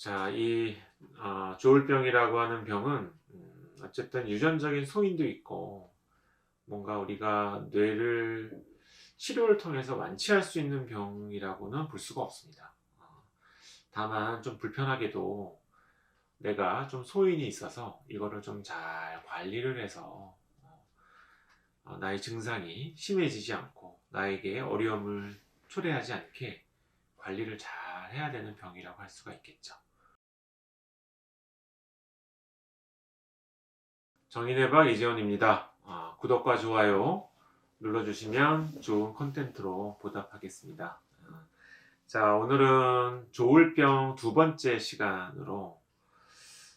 자, 조울병이라고 하는 병은 어쨌든 유전적인 소인도 있고 뭔가 우리가 뇌를 치료를 통해서 완치할 수 있는 병이라고는 볼 수가 없습니다. 다만 좀 불편하게도 내가 좀 소인이 있어서 이거를 좀 잘 관리를 해서 나의 증상이 심해지지 않고 나에게 어려움을 초래하지 않게 관리를 잘 해야 되는 병이라고 할 수가 있겠죠. 정인의 박 이재원입니다. 구독과 좋아요 눌러주시면 좋은 콘텐츠로 보답하겠습니다. 자, 오늘은 조울병 두 번째 시간으로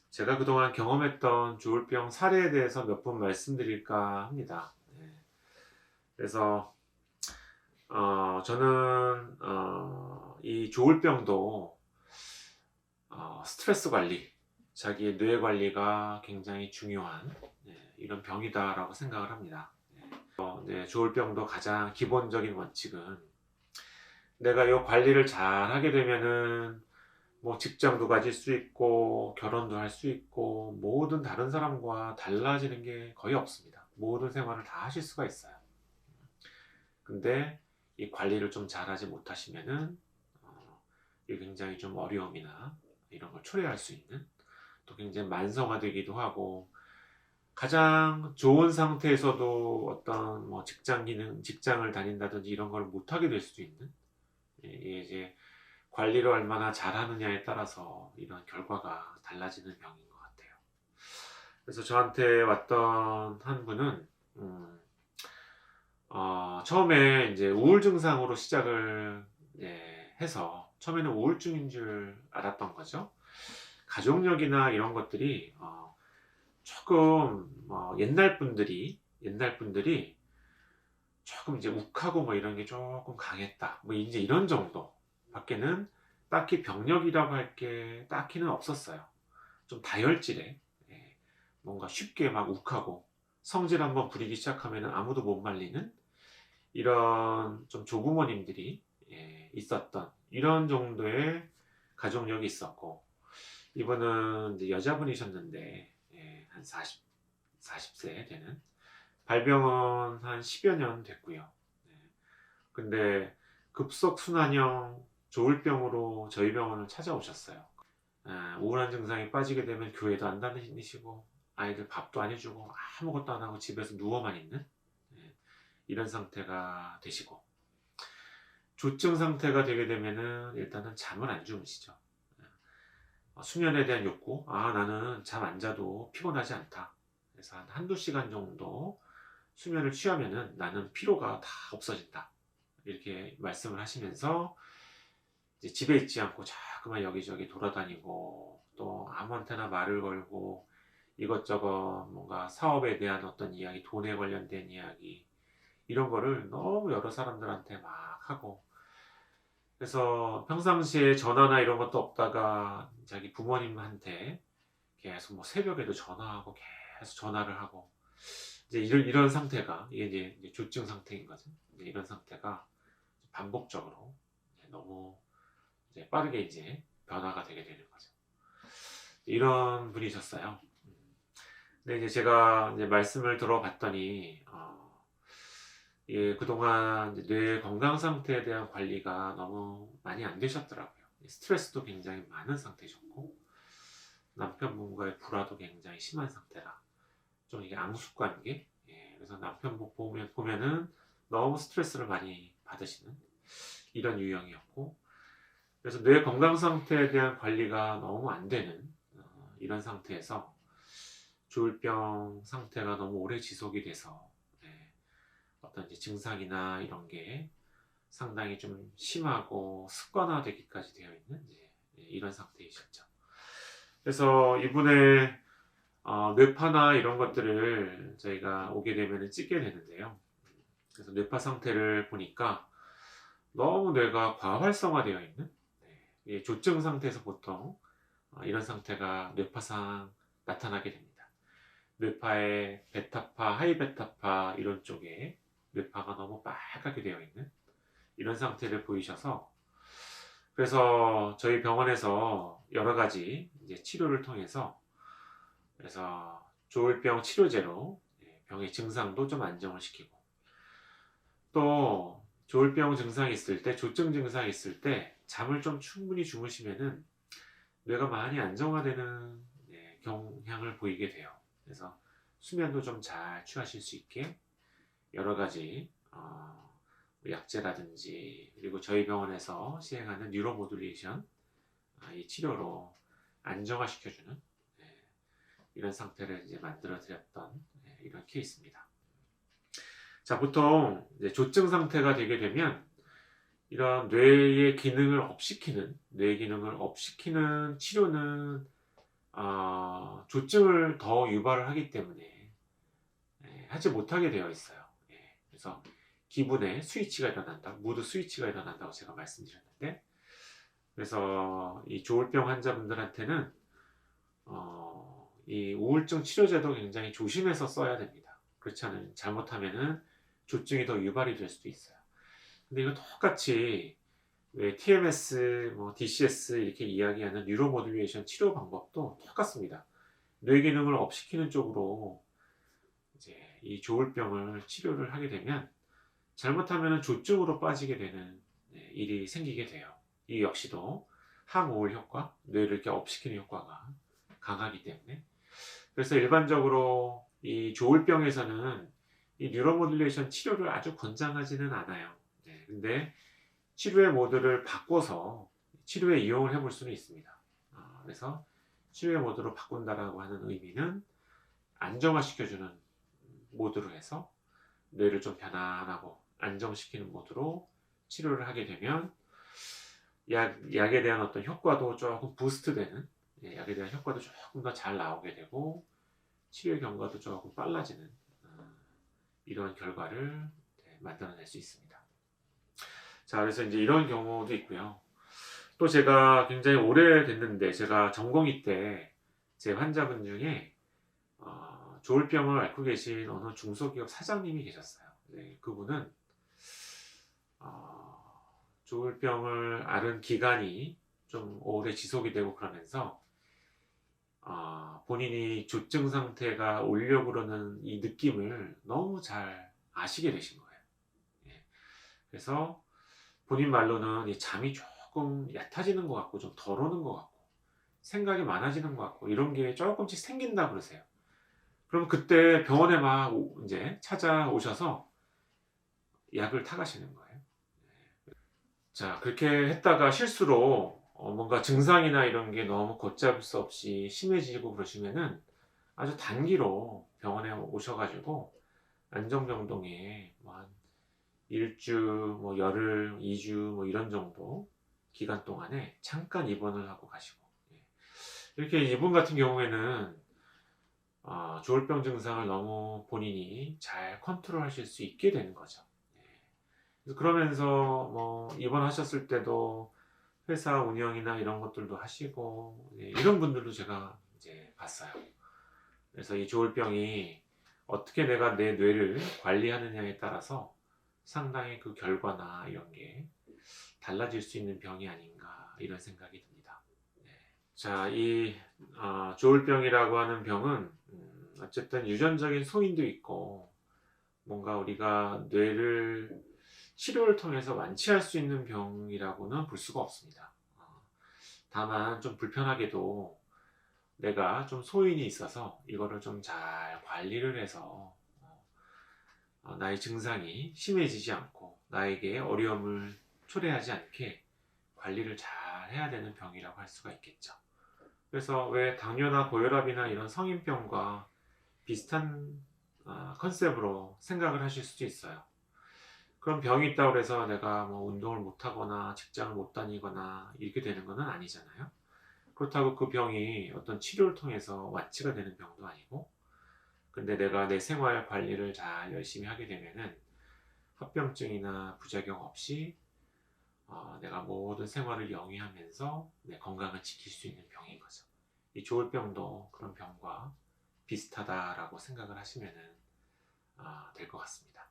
제가 그동안 경험했던 조울병 사례에 대해서 몇 분 말씀드릴까 합니다. 네. 그래서 저는 이 조울병도 스트레스 관리, 자기의 뇌 관리가 굉장히 중요한 이런 병이다라고 생각을 합니다. 조울병도 가장 기본적인 원칙은 내가 이 관리를 잘 하게 되면은 뭐 직장도 가질 수 있고 결혼도 할 수 있고 모든 다른 사람과 달라지는 게 거의 없습니다. 모든 생활을 다 하실 수가 있어요. 근데 이 관리를 좀 잘하지 못하시면은 이게 굉장히 좀 어려움이나 이런 걸 초래할 수 있는, 또 굉장히 만성화되기도 하고 가장 좋은 상태에서도 어떤 뭐 직장을 다닌다든지 이런 걸 못하게 될 수도 있는, 이게 이제 관리를 얼마나 잘하느냐에 따라서 이런 결과가 달라지는 병인 것 같아요. 그래서 저한테 왔던 한 분은 처음에 이제 우울 증상으로 시작을 해서 처음에는 우울증인 줄 알았던 거죠. 가족력이나 이런 것들이 조금 옛날 분들이 조금 이제 욱하고 뭐 이런 게 조금 강했다. 뭐 이제 이런 정도 밖에는 딱히 병력이라고 할 게 딱히는 없었어요. 좀 다혈질에, 뭔가 쉽게 막 욱하고 성질 한번 부리기 시작하면 아무도 못 말리는 이런 좀 조부모님들이 있었던 이런 정도의 가족력이 있었고, 이분은 이제 여자분이셨는데 한 40세 되는, 발병은 한 10여 년 됐고요. 네. 근데 급속순환형 조울병으로 저희 병원을 찾아오셨어요. 우울한 증상에 빠지게 되면 교회도 안 다니시고 아이들 밥도 안 해주고 아무것도 안 하고 집에서 누워만 있는, 이런 상태가 되시고, 조증 상태가 되게 되면은 일단은 잠을 안 주무시죠. 수면에 대한 욕구, 나는 잠 안 자도 피곤하지 않다. 그래서 한 한두 시간 정도 수면을 취하면은 나는 피로가 다 없어진다. 이렇게 말씀을 하시면서 이제 집에 있지 않고 자꾸만 여기저기 돌아다니고 또 아무한테나 말을 걸고 이것저것 뭔가 사업에 대한 어떤 이야기, 돈에 관련된 이야기, 이런 거를 너무 여러 사람들한테 막 하고, 그래서 평상시에 전화나 이런 것도 없다가 자기 부모님한테 계속 뭐 새벽에도 전화하고 계속 전화를 하고, 이제 이런 상태가 이게 이제 조증 상태인 거죠. 이제 이런 상태가 반복적으로 너무 이제 빠르게 이제 변화가 되게 되는 거죠. 이런 분이셨어요. 근데 이제 제가 이제 말씀을 들어봤더니 그동안 이제 뇌 건강 상태에 대한 관리가 너무 많이 안 되셨더라고요. 스트레스도 굉장히 많은 상태셨고 남편분과의 불화도 굉장히 심한 상태라 좀 이게 앙숙관계. 그래서 남편분 보면은 너무 스트레스를 많이 받으시는 이런 유형이었고, 그래서 뇌 건강 상태에 대한 관리가 너무 안 되는 이런 상태에서 조울병 상태가 너무 오래 지속이 돼서 어떤 이제 증상이나 이런 게 상당히 좀 심하고 습관화되기까지 되어 있는 이런 상태이셨죠. 그래서 이분의 뇌파나 이런 것들을 저희가 오게 되면 찍게 되는데요. 그래서 뇌파 상태를 보니까 너무 뇌가 과활성화되어 있는, 조증 상태에서 보통 이런 상태가 뇌파상 나타나게 됩니다. 뇌파의 베타파, 하이베타파 이런 쪽에 뇌파가 너무 빨갛게 되어 있는 이런 상태를 보이셔서 그래서 저희 병원에서 여러 가지 이제 치료를 통해서 그래서 조울병 치료제로 병의 증상도 좀 안정을 시키고 또 조울병 증상이 있을 때 조증 증상이 있을 때 잠을 좀 충분히 주무시면은 뇌가 많이 안정화되는 경향을 보이게 돼요. 그래서 수면도 좀 잘 취하실 수 있게 여러 가지 약제라든지 그리고 저희 병원에서 시행하는 뉴로모듈레이션 이 치료로 안정화시켜주는 이런 상태를 이제 만들어 드렸던 이런 케이스입니다. 자, 보통 이제 조증 상태가 되게 되면 이런 뇌의 기능을 업시키는 뇌 기능을 업시키는 치료는 조증을 더 유발을 하기 때문에 하지 못하게 되어 있어요. 그래서 기분의 스위치가 일어난다, 무드 스위치가 일어난다고 제가 말씀드렸는데, 그래서 이 조울병 환자분들한테는 이 우울증 치료제도 굉장히 조심해서 써야 됩니다. 그렇지 않으면 잘못하면은 조증이 더 유발이 될 수도 있어요. 근데 이거 똑같이 왜 TMS, 뭐 DCS 이렇게 이야기하는 뉴로모듈레이션 치료 방법도 똑같습니다. 뇌 기능을 업시키는 쪽으로 이제 이 조울병을 치료를 하게 되면 잘못하면 조증으로 빠지게 되는 일이 생기게 돼요. 이 역시도 항우울 효과, 뇌를 이렇게 업시키는 효과가 강하기 때문에 그래서 일반적으로 이 조울병에서는 이 뉴로모듈레이션 치료를 아주 권장하지는 않아요. 근데 치료의 모드를 바꿔서 치료에 이용을 해볼 수는 있습니다. 그래서 치료의 모드로 바꾼다라고 하는 의미는 안정화시켜주는 모드로 해서 뇌를 좀 편안하고 안정시키는 모드로 치료를 하게 되면 약에 대한 어떤 효과도 조금 부스트되는 약에 대한 효과도 조금 더 잘 나오게 되고 치료의 경과도 조금 빨라지는 이런 결과를 만들어낼 수 있습니다. 자, 그래서 이제 이런 경우도 있고요. 또 제가 굉장히 오래됐는데 제가 전공의 때 제 환자분 중에 조울병을 앓고 계신 어느 중소기업 사장님이 계셨어요. 그분은 조울병을 앓은 기간이 좀 오래 지속이 되고 그러면서 본인이 조증 상태가 오려고 그러는 이 느낌을 너무 잘 아시게 되신 거예요. 그래서 본인 말로는 이 잠이 조금 얕아지는 것 같고 좀 덜 오는 것 같고 생각이 많아지는 것 같고 이런 게 조금씩 생긴다 그러세요. 그럼 그때 병원에 막 이제 찾아오셔서 약을 타가시는 거예요. 자, 그렇게 했다가 실수로 뭔가 증상이나 이런 게 너무 걷잡을 수 없이 심해지고 그러시면은 아주 단기로 병원에 오셔가지고 안정병동에 뭐한 일주, 뭐 열흘, 2주 뭐 이런 정도 기간 동안에 잠깐 입원을 하고 가시고 이렇게 이분 같은 경우에는 조울병 증상을 너무 본인이 잘 컨트롤하실 수 있게 되는 거죠. 그래서 그러면서 뭐 입원하셨을 때도 회사 운영이나 이런 것들도 하시고 이런 분들도 제가 이제 봤어요. 그래서 이 조울병이 어떻게 내가 내 뇌를 관리하느냐에 따라서 상당히 그 결과나 이런 게 달라질 수 있는 병이 아닌가 이런 생각이 듭니다. 자, 이 조울병이라고 하는 병은 어쨌든 유전적인 소인도 있고 뭔가 우리가 뇌를 치료를 통해서 완치할 수 있는 병이라고는 볼 수가 없습니다. 다만 좀 불편하게도 내가 좀 소인이 있어서 이거를 좀 잘 관리를 해서 나의 증상이 심해지지 않고 나에게 어려움을 초래하지 않게 관리를 잘 해야 되는 병이라고 할 수가 있겠죠. 그래서 왜 당뇨나 고혈압이나 이런 성인병과 비슷한 컨셉으로 생각을 하실 수도 있어요. 그럼 병이 있다고 해서 내가 뭐 운동을 못하거나 직장을 못 다니거나 이렇게 되는 것은 아니잖아요. 그렇다고 그 병이 어떤 치료를 통해서 완치가 되는 병도 아니고 근데 내가 내 생활 관리를 잘 열심히 하게 되면은 합병증이나 부작용 없이 내가 모든 생활을 영위하면서 내 건강을 지킬 수 있는 병인 거죠. 이 조울병도 그런 병과 비슷하다라고 생각을 하시면 될 것 같습니다.